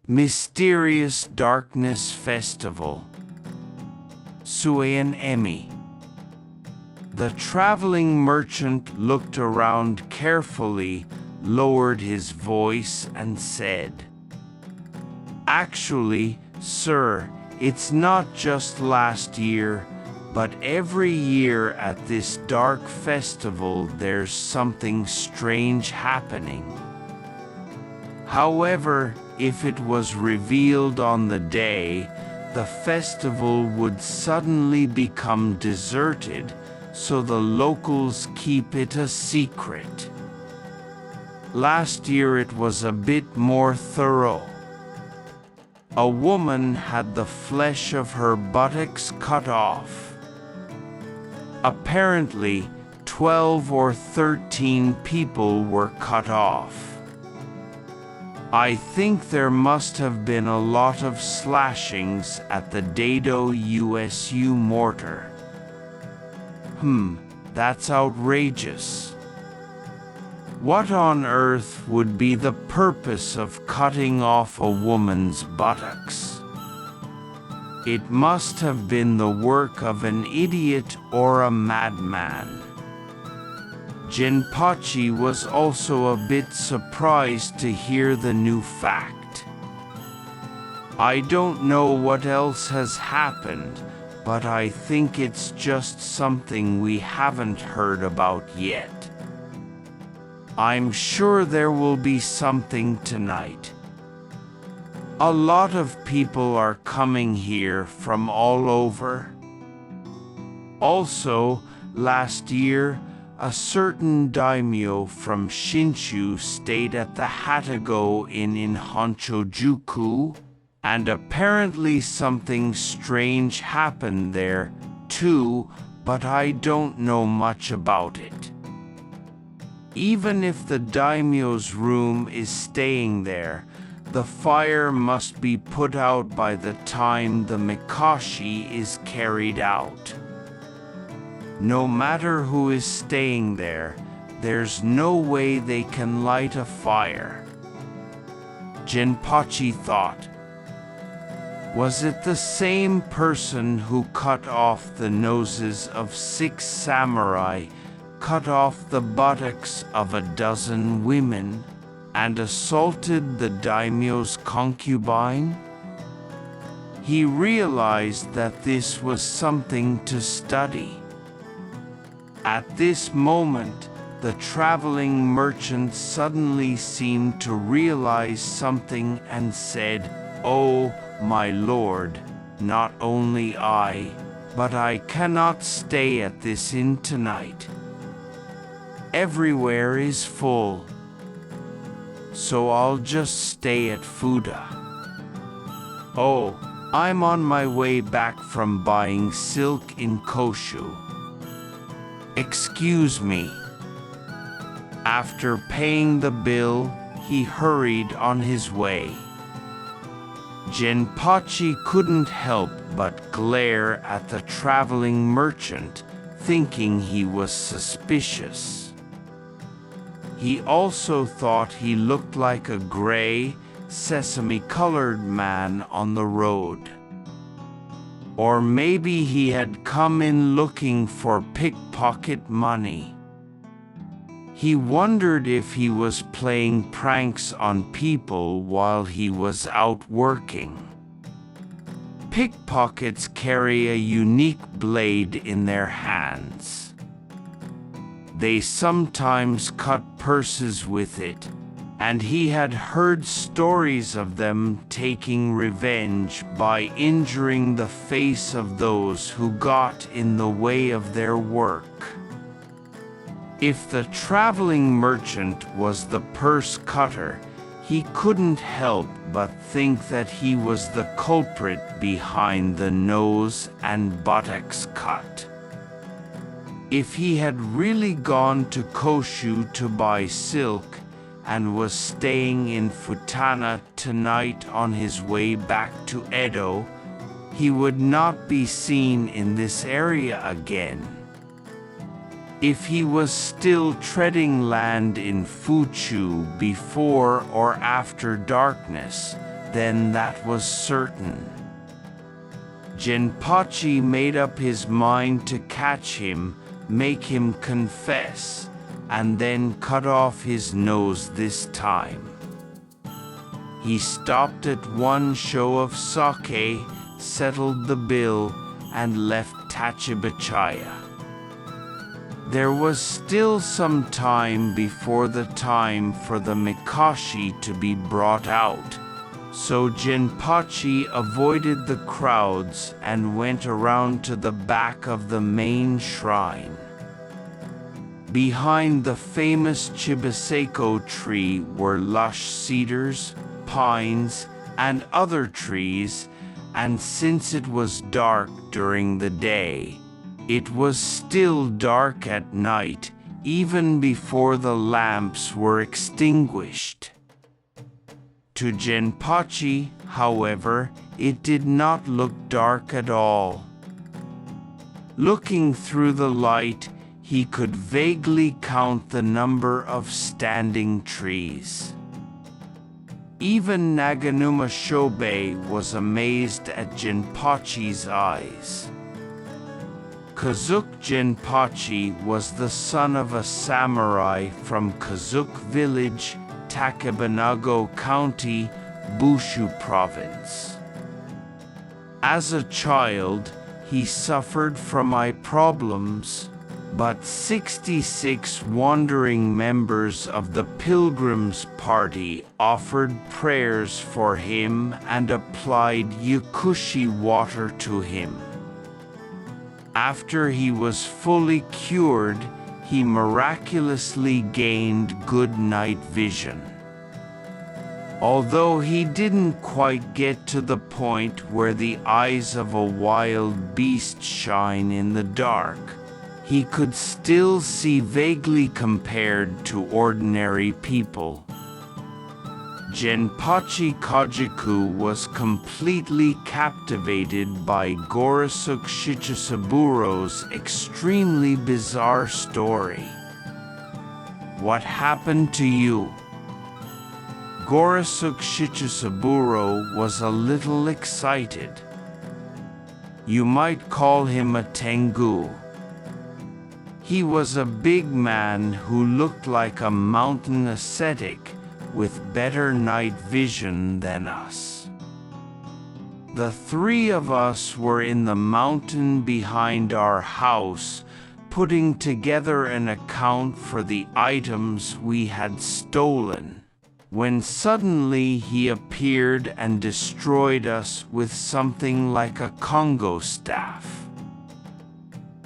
Mysterious Darkness Festival. Suiin Emi. The traveling merchant looked around carefully, lowered his voice, and said, "Actually, sir, it's not just last year, but every year at this dark festival there's something strange happening. However, if it was revealed on the day, the festival would suddenly become deserted, so the locals keep it a secret. Last year it was a bit more thorough. A woman had the flesh of her buttocks cut off. Apparently, 12 or 13 people were cut off. I think there must have been a lot of slashings at the Dado USU mortar. That's outrageous. What on earth would be the purpose of cutting off a woman's buttocks? It must have been the work of an idiot or a madman." Jinpachi was also a bit surprised to hear the new fact. "I don't know what else has happened, but I think it's just something we haven't heard about yet. I'm sure there will be something tonight. A lot of people are coming here from all over. Also, last year, a certain daimyo from Shinshu stayed at the Hatago Inn in Honchojuku, and apparently something strange happened there, too, but I don't know much about it. Even if the daimyo's room is staying there, the fire must be put out by the time the mikashi is carried out. No matter who is staying there, there's no way they can light a fire." Jinpachi thought. Was it the same person who cut off the noses of 6 samurai, cut off the buttocks of a dozen women, and assaulted the daimyo's concubine? He realized that this was something to study. At this moment, the traveling merchant suddenly seemed to realize something and said, "Oh, my lord, not only I, but I cannot stay at this inn tonight. Everywhere is full. So I'll just stay at Fuda. Oh, I'm on my way back from buying silk in Koshu. Excuse me." After paying the bill, he hurried on his way. Jinpachi couldn't help but glare at the traveling merchant, thinking he was suspicious. He also thought he looked like a gray, sesame-colored man on the road. Or maybe he had come in looking for pickpocket money. He wondered if he was playing pranks on people while he was out working. Pickpockets carry a unique blade in their hands. They sometimes cut purses with it, and he had heard stories of them taking revenge by injuring the face of those who got in the way of their work. If the traveling merchant was the purse cutter, he couldn't help but think that he was the culprit behind the nose and buttocks cut. If he had really gone to Koshu to buy silk, and was staying in Futana tonight on his way back to Edo, he would not be seen in this area again. If he was still treading land in Fuchu before or after darkness, then that was certain. Genpachi made up his mind to catch him, make him confess, and then cut off his nose this time. He stopped at one show of sake, settled the bill, and left Tachibachaya. There was still some time before the time for the Mikashi to be brought out, so Genpachi avoided the crowds and went around to the back of the main shrine. Behind the famous Chibiseko tree were lush cedars, pines, and other trees, and since it was dark during the day, it was still dark at night, even before the lamps were extinguished. To Genpachi, however, it did not look dark at all. Looking through the light, he could vaguely count the number of standing trees. Even Naganuma Shobei was amazed at Genpachi's eyes. Kazuki Genpachi was the son of a samurai from Kazuki village, Takebanago County, Bushu Province. As a child, he suffered from eye problems, but 66 wandering members of the Pilgrims Party offered prayers for him and applied Yakushi water to him. After he was fully cured, he miraculously gained good night vision. Although he didn't quite get to the point where the eyes of a wild beast shine in the dark, he could still see vaguely compared to ordinary people. Genpachi Kajiku was completely captivated by Gorosuk Shichisaburo's extremely bizarre story. What happened to you? Gorosuk Shichisaburo was a little excited. You might call him a Tengu. He was a big man who looked like a mountain ascetic with better night vision than us. The three of us were in the mountain behind our house, putting together an account for the items we had stolen, when suddenly he appeared and destroyed us with something like a Congo staff.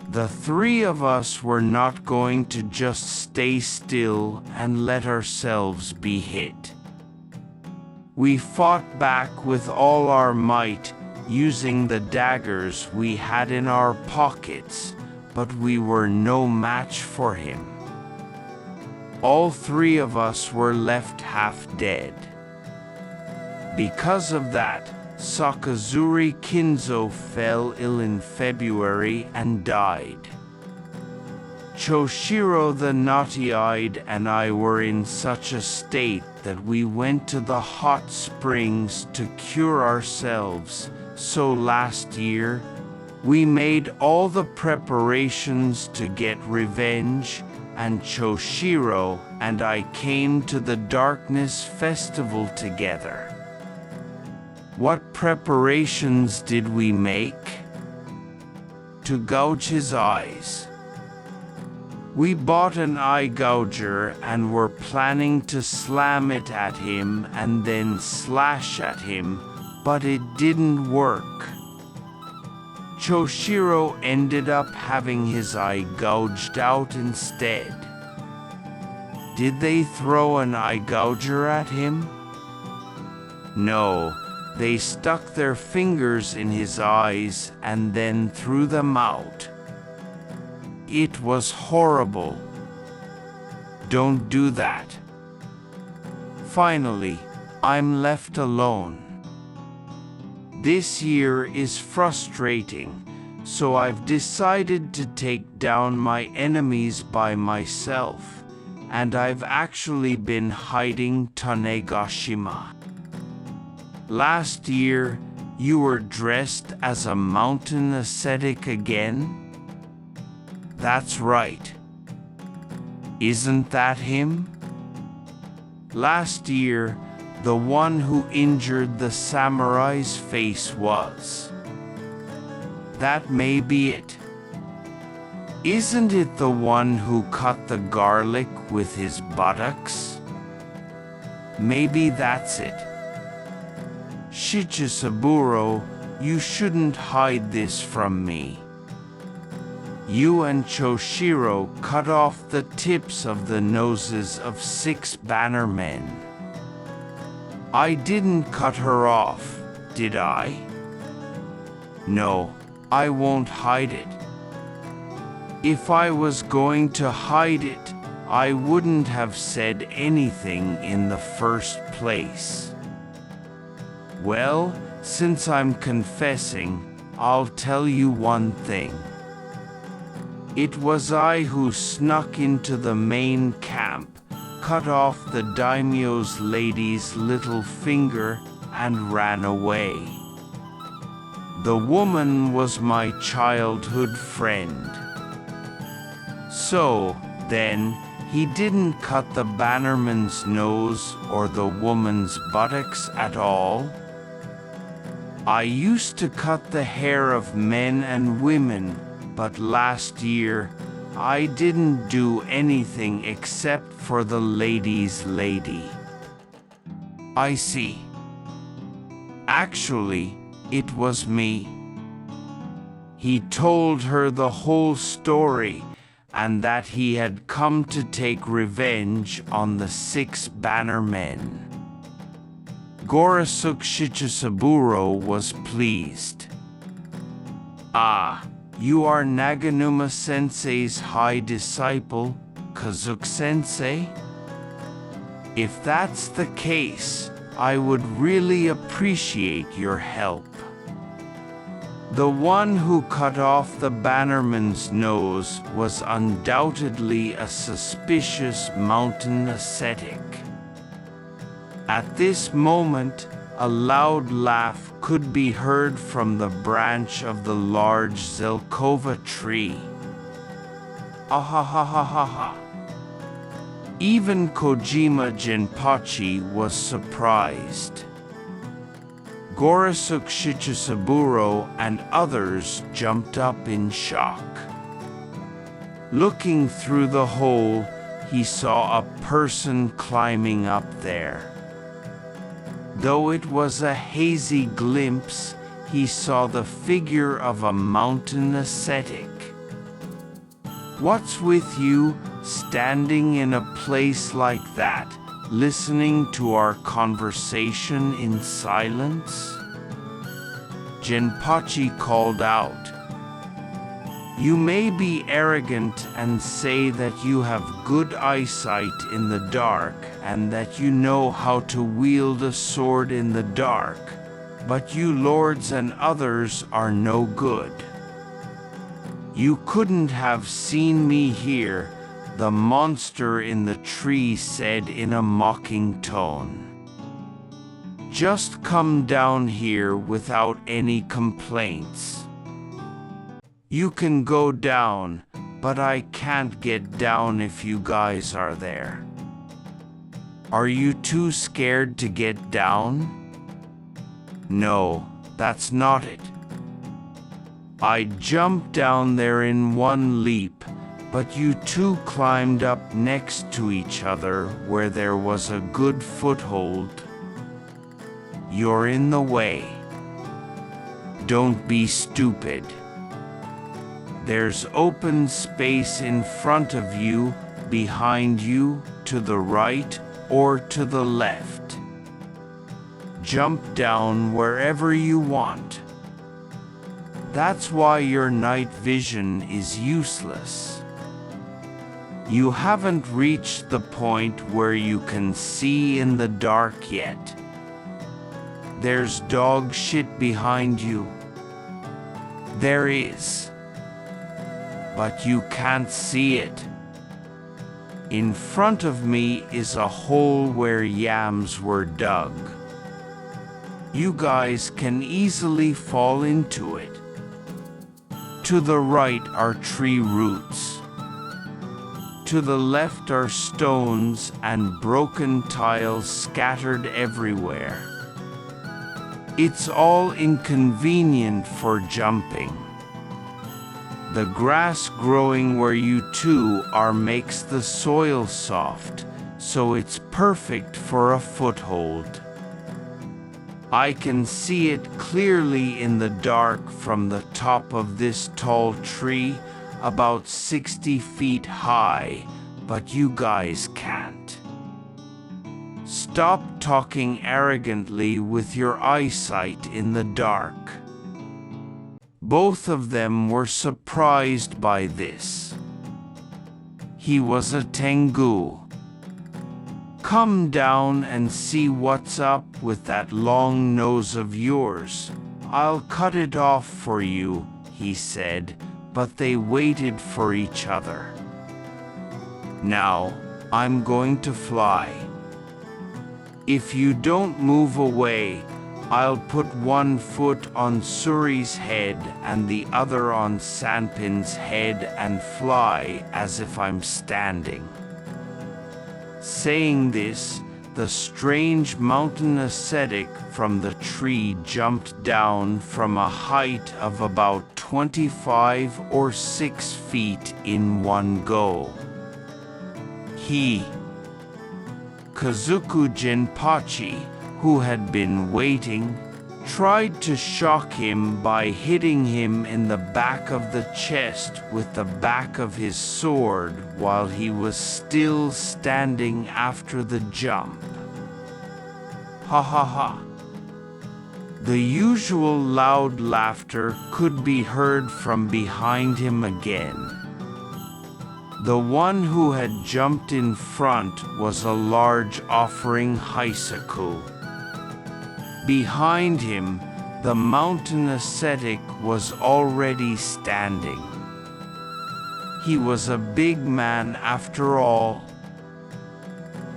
The three of us were not going to just stay still and let ourselves be hit. We fought back with all our might, using the daggers we had in our pockets, but we were no match for him. All three of us were left half dead. Because of that, Sakazuri Kinzo fell ill in February and died. Choshiro the Naughty-Eyed and I were in such a state that we went to the hot springs to cure ourselves, so last year, we made all the preparations to get revenge, and Choshiro and I came to the Darkness Festival together. What preparations did we make? To gouge his eyes. We bought an eye gouger and were planning to slam it at him and then slash at him, but it didn't work. Choshiro ended up having his eye gouged out instead. Did they throw an eye gouger at him? No. They stuck their fingers in his eyes and then threw them out. It was horrible. Don't do that. Finally, I'm left alone. This year is frustrating, so I've decided to take down my enemies by myself, and I've actually been hiding Tanegashima. Last year, you were dressed as a mountain ascetic again? That's right. Isn't that him? Last year, the one who injured the samurai's face was. That may be it. Isn't it the one who cut the garlic with his buttocks? Maybe that's it. Shichisaburo, you shouldn't hide this from me. You and Choshiro cut off the tips of the noses of 6 bannermen. I didn't cut her off, did I? No, I won't hide it. If I was going to hide it, I wouldn't have said anything in the first place. Well, since I'm confessing, I'll tell you one thing. It was I who snuck into the main camp, cut off the daimyo's lady's little finger, and ran away. The woman was my childhood friend. So, then, he didn't cut the bannerman's nose or the woman's buttocks at all? I used to cut the hair of men and women, but last year, I didn't do anything except for the lady's lady. I see. Actually, it was me. He told her the whole story, and that he had come to take revenge on the 6 bannermen. Gorosuk Shichisaburo was pleased. Ah, you are Naganuma-sensei's high disciple, Kazuki-sensei? If that's the case, I would really appreciate your help. The one who cut off the bannerman's nose was undoubtedly a suspicious mountain ascetic. At this moment, a loud laugh could be heard from the branch of the large Zelkova tree. Ahahahaha. Even Kojima Jinpachi was surprised. Gorosuk Shichisaburo and others jumped up in shock. Looking through the hole, he saw a person climbing up there. Though it was a hazy glimpse, he saw the figure of a mountain ascetic. What's with you, standing in a place like that, listening to our conversation in silence? Jinpachi called out. You may be arrogant and say that you have good eyesight in the dark and that you know how to wield a sword in the dark, but you lords and others are no good. You couldn't have seen me here, the monster in the tree said in a mocking tone. Just come down here without any complaints. You can go down, but I can't get down if you guys are there. Are you too scared to get down? No, that's not it. I jumped down there in one leap, but you two climbed up next to each other where there was a good foothold. You're in the way. Don't be stupid. There's open space in front of you, behind you, to the right, or to the left. Jump down wherever you want. That's why your night vision is useless. You haven't reached the point where you can see in the dark yet. There's dog shit behind you. There is. But you can't see it. In front of me is a hole where yams were dug. You guys can easily fall into it. To the right are tree roots. To the left are stones and broken tiles scattered everywhere. It's all inconvenient for jumping. The grass growing where you two are makes the soil soft, so it's perfect for a foothold. I can see it clearly in the dark from the top of this tall tree, about 60 feet high, but you guys can't. Stop talking arrogantly with your eyesight in the dark. Both of them were surprised by this. He was a Tengu. Come down and see what's up with that long nose of yours. I'll cut it off for you, he said, but they waited for each other. Now, I'm going to fly. If you don't move away, I'll put one foot on Suri's head and the other on Sanpin's head and fly as if I'm standing. Saying this, the strange mountain ascetic from the tree jumped down from a height of about 25 or 6 feet in one go. He, Kazuku Jinpachi, who had been waiting, tried to shock him by hitting him in the back of the chest with the back of his sword while he was still standing after the jump. Ha ha ha. The usual loud laughter could be heard from behind him again. The one who had jumped in front was a large offering Heisaku. Behind him, the mountain ascetic was already standing. He was a big man after all.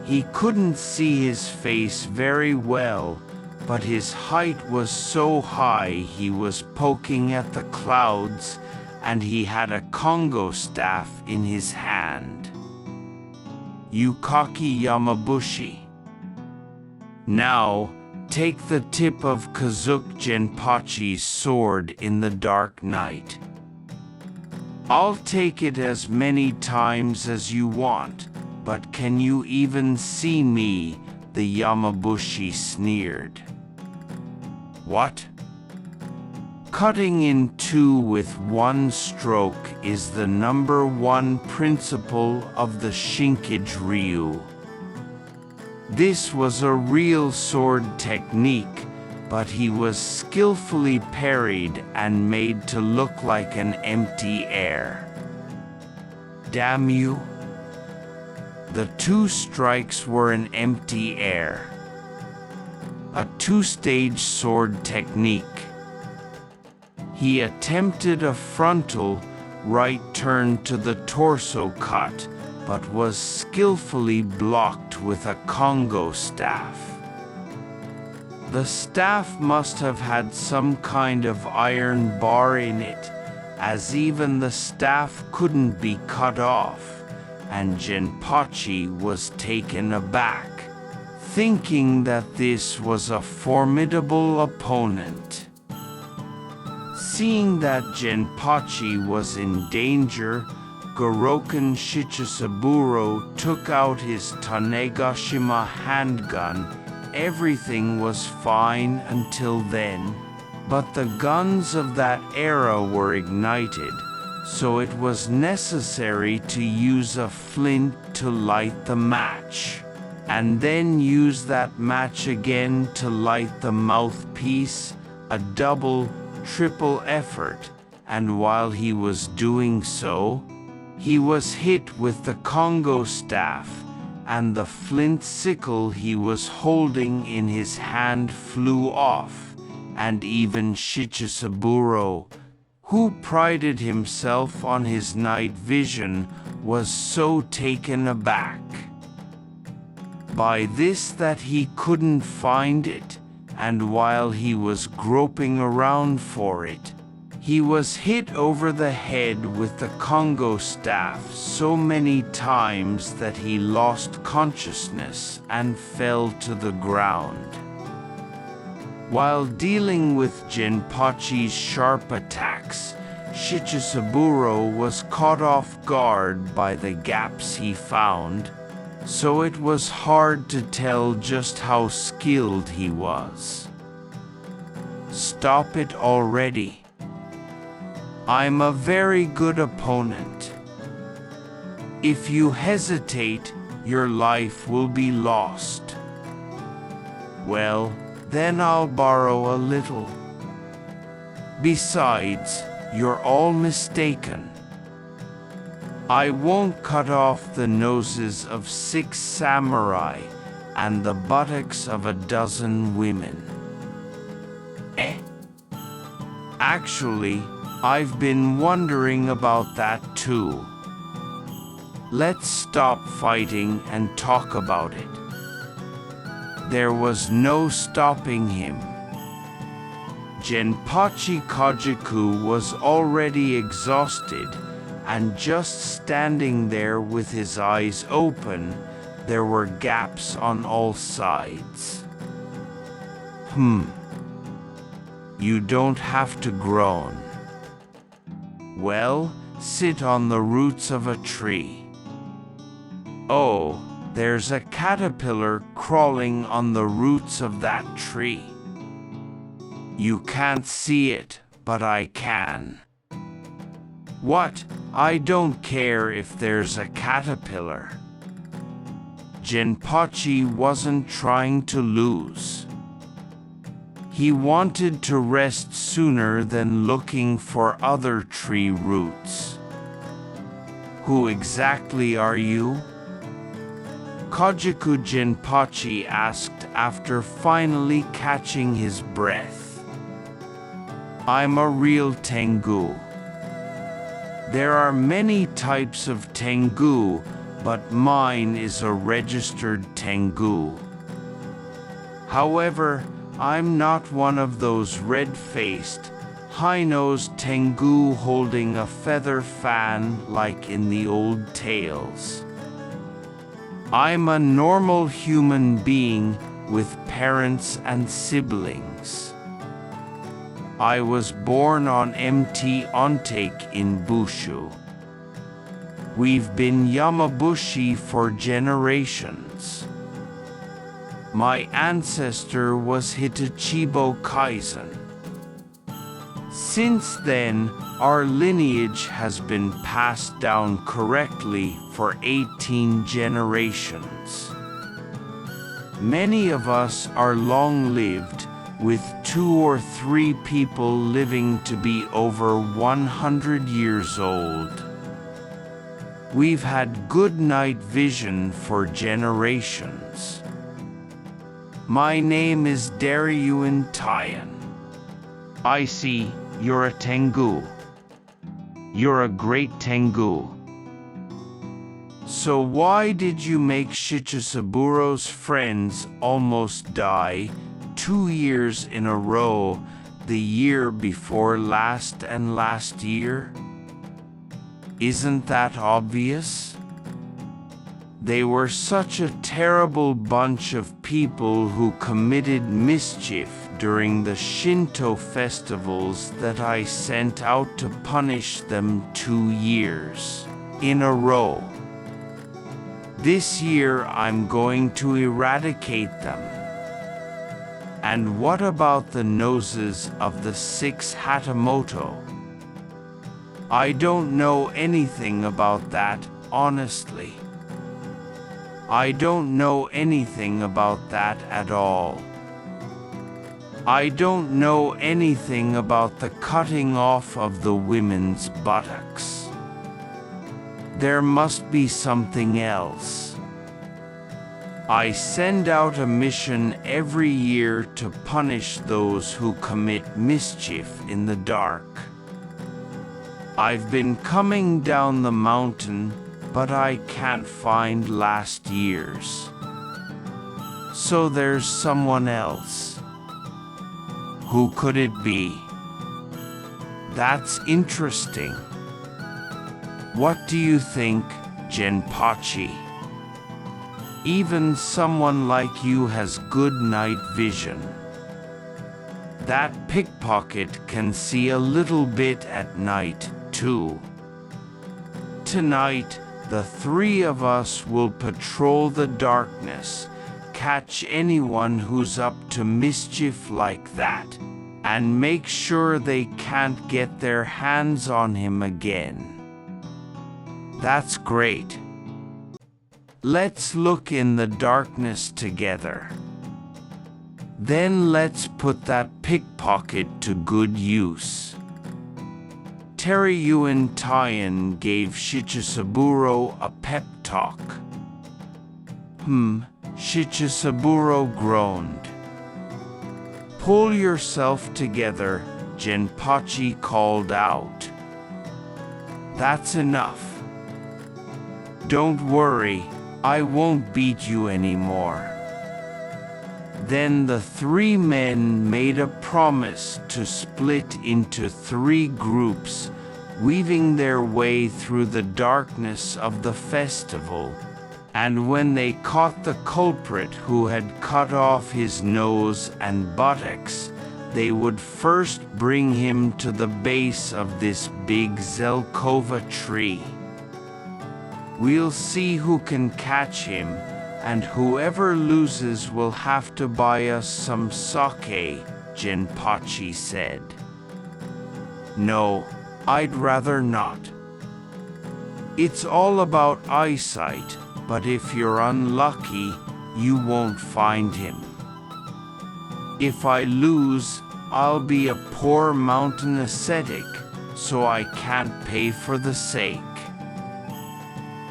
He couldn't see his face very well, but his height was so high he was poking at the clouds, and he had a Congo staff in his hand. Yukaki Yamabushi. Now, take the tip of Kazuku Jinpachi's sword in the dark night. I'll take it as many times as you want, but can you even see me? The Yamabushi sneered. What? Cutting in two with one stroke is the #1 principle of the Shinkage Ryu. This was a real sword technique, but he was skillfully parried and made to look like an empty air. Damn you! The 2 strikes were an empty air. A 2-stage sword technique. He attempted a frontal right turn to the torso cut, but was skillfully blocked with a Congo staff. The staff must have had some kind of iron bar in it, as even the staff couldn't be cut off, and Jinpachi was taken aback, thinking that this was a formidable opponent. Seeing that Jinpachi was in danger, Gorokan Shichisaburo took out his Tanegashima handgun. Everything was fine until then, but the guns of that era were ignited, so it was necessary to use a flint to light the match, and then use that match again to light the mouthpiece, a double, triple effort, and while he was doing so, he was hit with the Congo staff, and the flint sickle he was holding in his hand flew off, and even Shichisaburo, who prided himself on his night vision, was so taken aback by this that he couldn't find it, and while he was groping around for it, he was hit over the head with the Congo staff so many times that he lost consciousness and fell to the ground. While dealing with Jinpachi's sharp attacks, Shichisaburo was caught off guard by the gaps he found, so it was hard to tell just how skilled he was. Stop it already. I'm a very good opponent. If you hesitate, your life will be lost. Well, then I'll borrow a little. Besides, you're all mistaken. I won't cut off the noses of 6 samurai and the buttocks of a dozen women. Actually, I've been wondering about that too. Let's stop fighting and talk about it. There was no stopping him. Jinpachi Kajiku was already exhausted, and just standing there with his eyes open, there were gaps on all sides. You don't have to groan. Well, sit on the roots of a tree. Oh, there's a caterpillar crawling on the roots of that tree. You can't see it, but I can. What? I don't care if there's a caterpillar. Jinpachi wasn't trying to lose. He wanted to rest sooner than looking for other tree roots. Who exactly are you? Kajiku Jinpachi asked after finally catching his breath. I'm a real Tengu. There are many types of Tengu, but mine is a registered Tengu. However, I'm not one of those red-faced, high-nosed Tengu holding a feather fan like in the old tales. I'm a normal human being with parents and siblings. I was born on Mt. Ontake in Bushu. We've been Yamabushi for generations. My ancestor was Hitachibo Kaizen. Since then, our lineage has been passed down correctly for 18 generations. Many of us are long-lived, with 2 or 3 people living to be over 100 years old. We've had good night vision for generations. My name is Daryuin Taiyan. I see, you're a Tengu. You're a great Tengu. So why did you make Shichisaburo's friends almost die 2 years in a row, the year before last and last year? Isn't that obvious? They were such a terrible bunch of people who committed mischief during the Shinto festivals that I sent out to punish them 2 years in a row. This year I'm going to eradicate them. And what about the noses of the 6 Hatamoto? I don't know anything about that, honestly. I don't know anything about that at all. I don't know anything about the cutting off of the women's buttocks. There must be something else. I send out a mission every year to punish those who commit mischief in the dark. I've been coming down the mountain, but I can't find last year's. So there's someone else. Who could it be? That's interesting. What do you think, Genpachi? Even someone like you has good night vision. That pickpocket can see a little bit at night, too. Tonight, the three of us will patrol the darkness, catch anyone who's up to mischief like that, and make sure they can't get their hands on him again. That's great. Let's look in the darkness together. Then let's put that pickpocket to good use. Taisho gave Shichisaburo a pep talk. Shichisaburo groaned. Pull yourself together, Genpachi called out. That's enough. Don't worry, I won't beat you anymore. Then the three men made a promise to split into 3 groups, weaving their way through the darkness of the festival, and when they caught the culprit who had cut off his nose and buttocks, they would first bring him to the base of this big Zelkova tree. We'll see who can catch him, and whoever loses will have to buy us some sake, Genpachi said. No, I'd rather not. It's all about eyesight, but if you're unlucky, you won't find him. If I lose, I'll be a poor mountain ascetic, so I can't pay for the sake.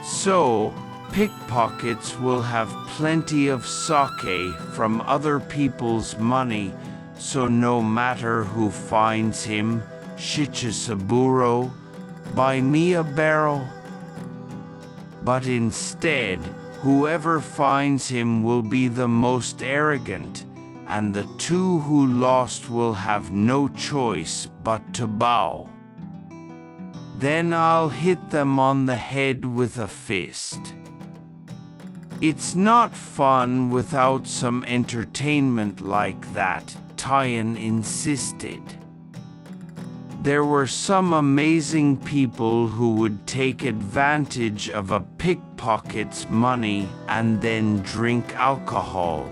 So, pickpockets will have plenty of sake from other people's money, so no matter who finds him, Shichisaburo, buy me a barrel. But instead, whoever finds him will be the most arrogant, and the 2 who lost will have no choice but to bow. Then I'll hit them on the head with a fist. It's not fun without some entertainment like that, Taisho insisted. There were some amazing people who would take advantage of a pickpocket's money and then drink alcohol.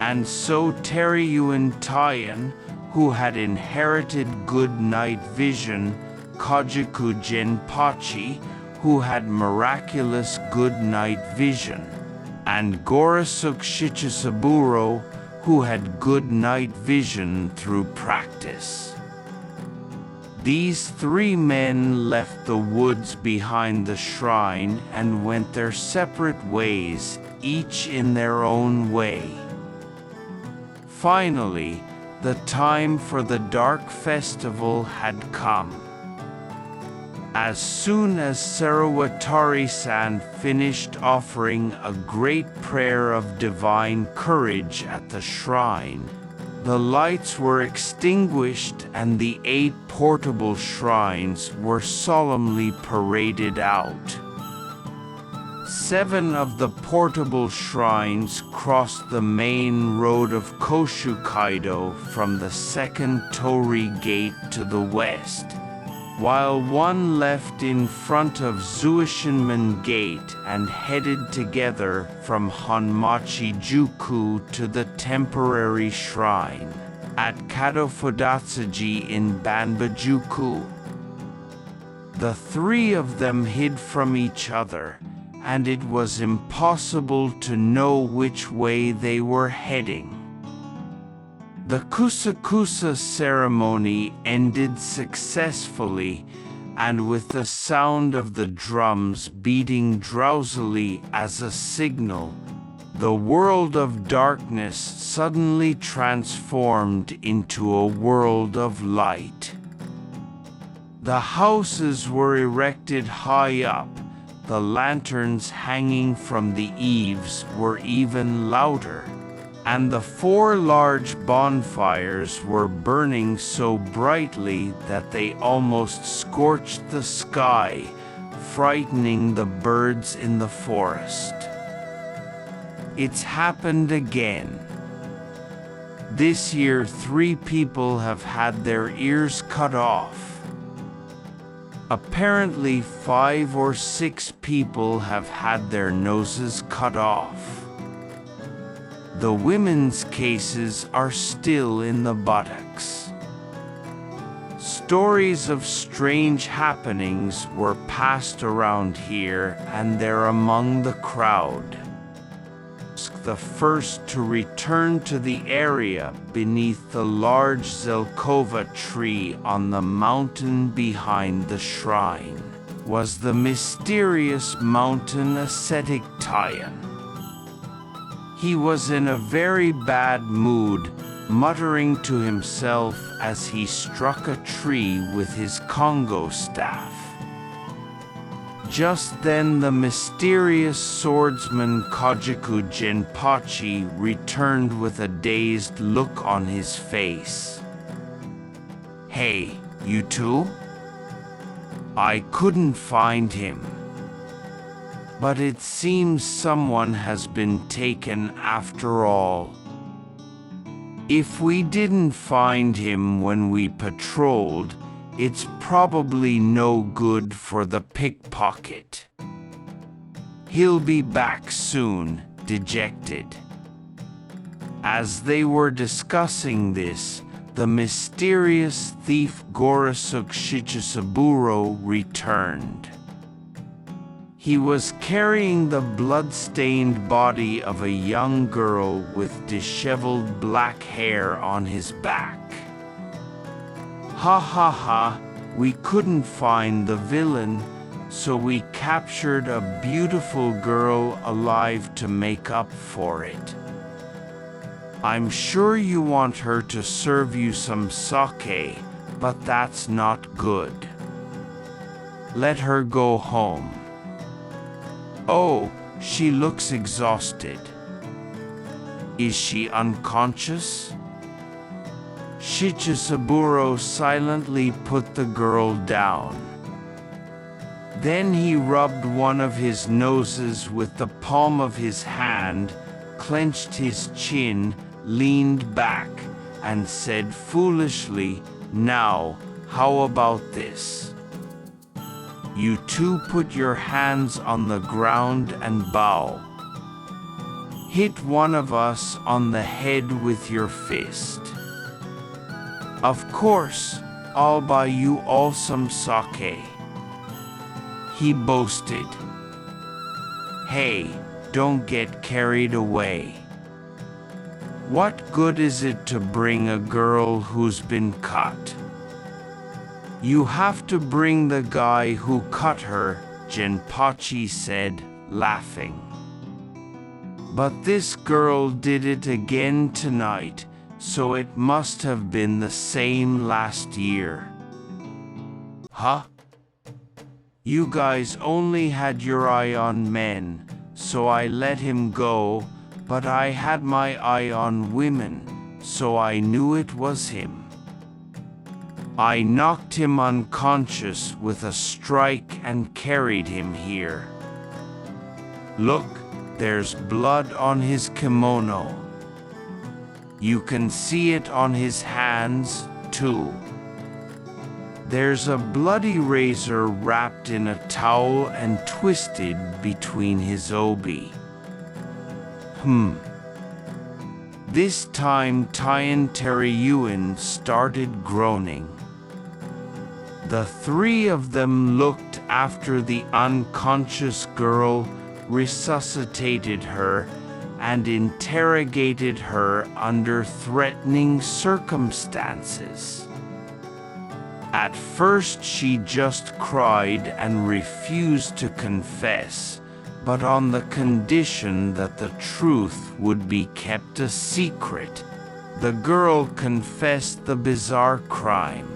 And so Taisho, who had inherited good night vision, Kojiku Genpachi, who had miraculous good night vision, and Gorosuk Shichisaburo, who had good night vision through practice. These 3 men left the woods behind the shrine and went their separate ways, each in their own way. Finally, the time for the dark festival had come. As soon as Sarawatari-san finished offering a great prayer of divine courage at the shrine, the lights were extinguished and the 8 portable shrines were solemnly paraded out. 7 of the portable shrines crossed the main road of Koshukaido from the second Torii gate to the west, while 1 left in front of Zuishinman Gate and headed together from Honmachi-juku to the temporary shrine at Kadofudatsuji in Banbajuku. The 3 of them hid from each other, and it was impossible to know which way they were heading. The kusakusa ceremony ended successfully, and with the sound of the drums beating drowsily as a signal, the world of darkness suddenly transformed into a world of light. The houses were erected high up, the lanterns hanging from the eaves were even louder, and the 4 large bonfires were burning so brightly that they almost scorched the sky, frightening the birds in the forest. It's happened again. This year 3 people have had their ears cut off. Apparently 5 or 6 people have had their noses cut off. The women's cases are still in the buttocks. Stories of strange happenings were passed around here, and they're among the crowd. The first to return to the area beneath the large Zelkova tree on the mountain behind the shrine was the mysterious mountain ascetic Tayan. He was in a very bad mood, muttering to himself as he struck a tree with his Congo staff. Just then the mysterious swordsman Kojiku Genpachi returned with a dazed look on his face. "Hey, you two? I couldn't find him. But it seems someone has been taken after all. If we didn't find him when we patrolled, it's probably no good for the pickpocket. He'll be back soon," dejected. As they were discussing this, the mysterious thief Gorosuk Shichisaburo returned. He was carrying the blood-stained body of a young girl with disheveled black hair on his back. "Ha ha ha, we couldn't find the villain, so we captured a beautiful girl alive to make up for it. I'm sure you want her to serve you some sake, but that's not good. Let her go home. Oh, she looks exhausted. Is she unconscious?" Shichisaburo silently put the girl down. Then he rubbed one of his noses with the palm of his hand, clenched his chin, leaned back, and said foolishly, "Now, how about this? You two put your hands on the ground and bow. Hit one of us on the head with your fist. Of course, I'll buy you all some sake," he boasted. "Hey, don't get carried away. What good is it to bring a girl who's been cut? You have to bring the guy who cut her," Genpachi said, laughing. "But this girl did it again tonight, so it must have been the same last year." "Huh? You guys only had your eye on men, so I let him go, but I had my eye on women, so I knew it was him. I knocked him unconscious with a strike and carried him here. Look, there's blood on his kimono. You can see it on his hands, too. There's a bloody razor wrapped in a towel and twisted between his obi. This time Taian Teriyuan started groaning. The 3 of them looked after the unconscious girl, resuscitated her, and interrogated her under threatening circumstances. At first she just cried and refused to confess, but on the condition that the truth would be kept a secret, the girl confessed the bizarre crime.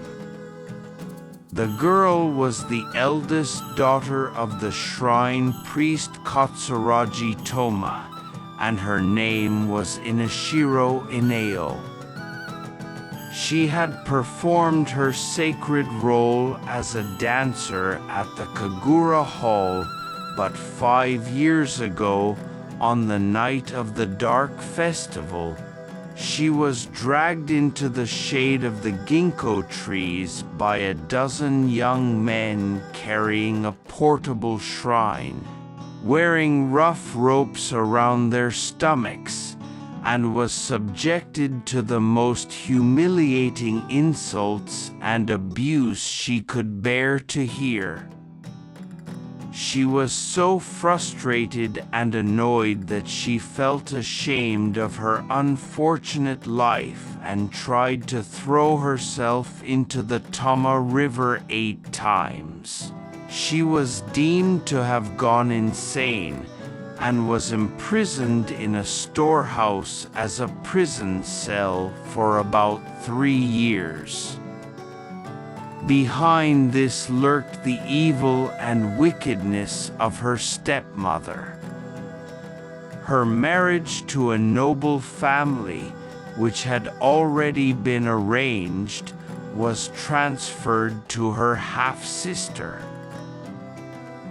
The girl was the eldest daughter of the shrine priest Katsuragi Toma, and her name was Inashiro Ineo. She had performed her sacred role as a dancer at the Kagura Hall, but 5 years ago, on the night of the Dark Festival, she was dragged into the shade of the ginkgo trees by a dozen young men carrying a portable shrine, wearing rough ropes around their stomachs, and was subjected to the most humiliating insults and abuse she could bear to hear. She was so frustrated and annoyed that she felt ashamed of her unfortunate life and tried to throw herself into the Tama River 8 times. She was deemed to have gone insane and was imprisoned in a storehouse as a prison cell for about 3 years. Behind this lurked the evil and wickedness of her stepmother. Her marriage to a noble family, which had already been arranged, was transferred to her half-sister.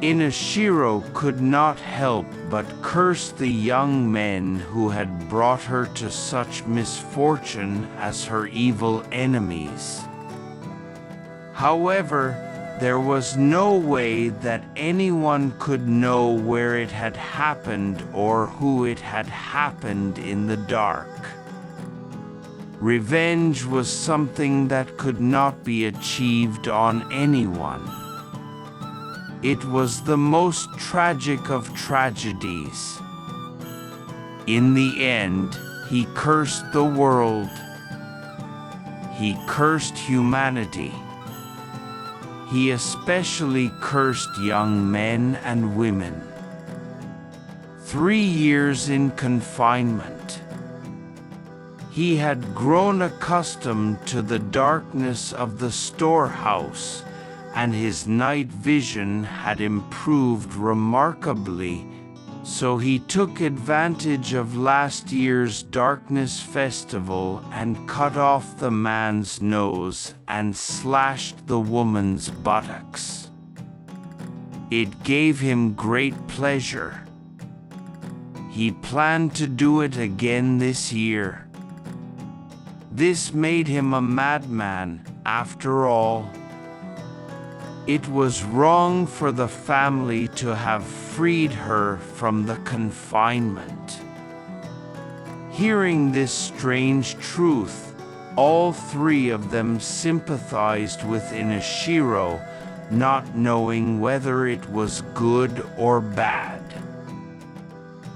Inashiro could not help but curse the young men who had brought her to such misfortune as her evil enemies. However, there was no way that anyone could know where it had happened or who it had happened in the dark. Revenge was something that could not be achieved on anyone. It was the most tragic of tragedies. In the end, he cursed the world. He cursed humanity. He especially cursed young men and women. 3 years in confinement. He had grown accustomed to the darkness of the storehouse, and his night vision had improved remarkably, so he took advantage of last year's darkness festival and cut off the man's nose and slashed the woman's buttocks. It gave him great pleasure. He planned to do it again this year. This made him a madman, after all. It was wrong for the family to have freed her from the confinement. Hearing this strange truth, all 3 of them sympathized with Inashiro, not knowing whether it was good or bad.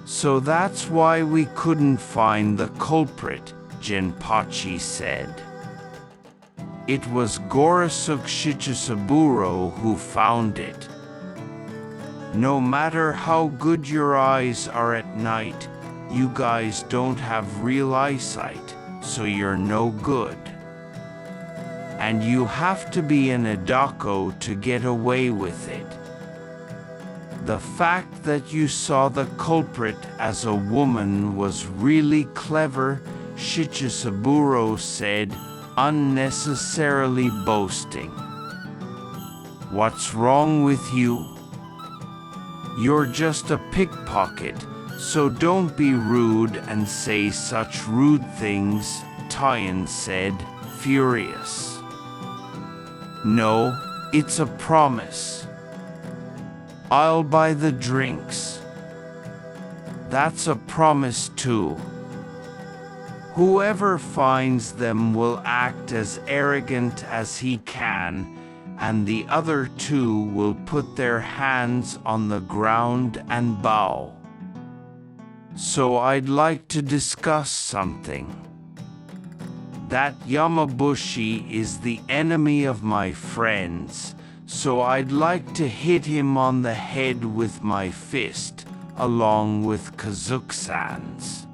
So that's why we couldn't find the culprit, Jinpachi said. It was Gorosuk Shichisaburo who found it. No matter how good your eyes are at night, you guys don't have real eyesight, so you're no good. And you have to be an Edako to get away with it. The fact that you saw the culprit as a woman was really clever, Shichisaburo said, unnecessarily boasting. What's wrong with you? You're just a pickpocket, so don't be rude and say such rude things, Taiyan said, furious. No, it's a promise. I'll buy the drinks. That's a promise too. Whoever finds them will act as arrogant as he can, and the other 2 will put their hands on the ground and bow. So I'd like to discuss something. That Yamabushi is the enemy of my friends, so I'd like to hit him on the head with my fist, along with Kazuki-san's.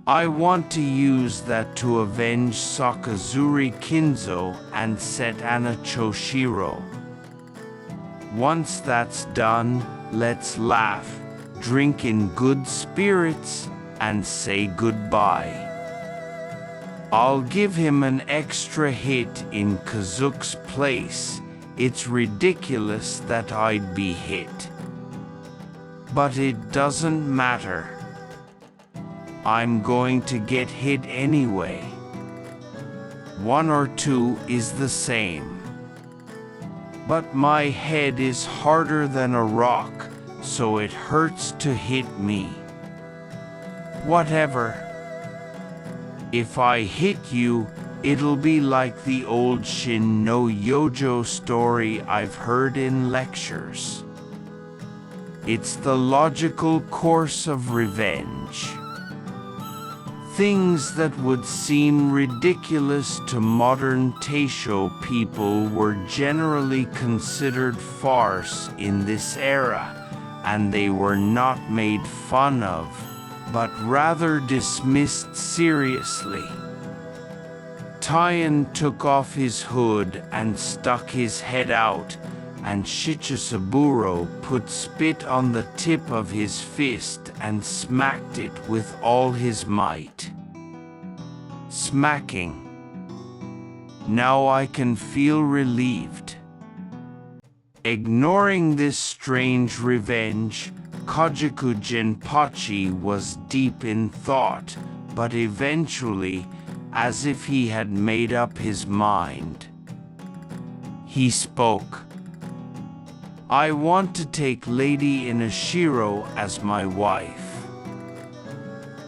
I want to use that to avenge Sakazuri Kinzo and Setana Choshiro. Once that's done, let's laugh, drink in good spirits, and say goodbye. I'll give him an extra hit in Kazuki's place. It's ridiculous that I'd be hit. But it doesn't matter. I'm going to get hit anyway. 1 or 2 is the same. But my head is harder than a rock, so it hurts to hit me. Whatever. If I hit you, it'll be like the old Shin no Yojo story I've heard in lectures. It's the logical course of revenge. Things that would seem ridiculous to modern Taisho people were generally considered farce in this era, and they were not made fun of, but rather dismissed seriously. Taian took off his hood and stuck his head out, and Shichisaburo put spit on the tip of his fist and smacked it with all his might. Smacking. Now I can feel relieved. Ignoring this strange revenge, Kojiku Jinpachi was deep in thought, but eventually, as if he had made up his mind, he spoke. I want to take Lady Inashiro as my wife.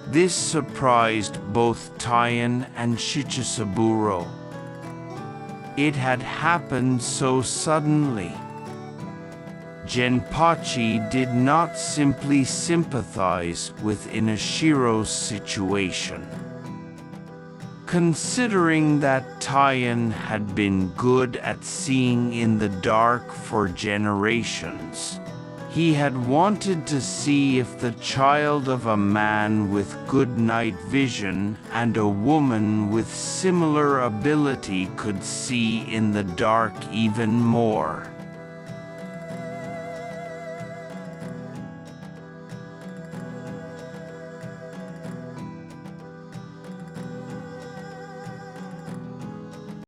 This surprised both Taian and Shichisaburo. It had happened so suddenly. Genpachi did not simply sympathize with Inashiro's situation. Considering that Taian had been good at seeing in the dark for generations, he had wanted to see if the child of a man with good night vision and a woman with similar ability could see in the dark even more.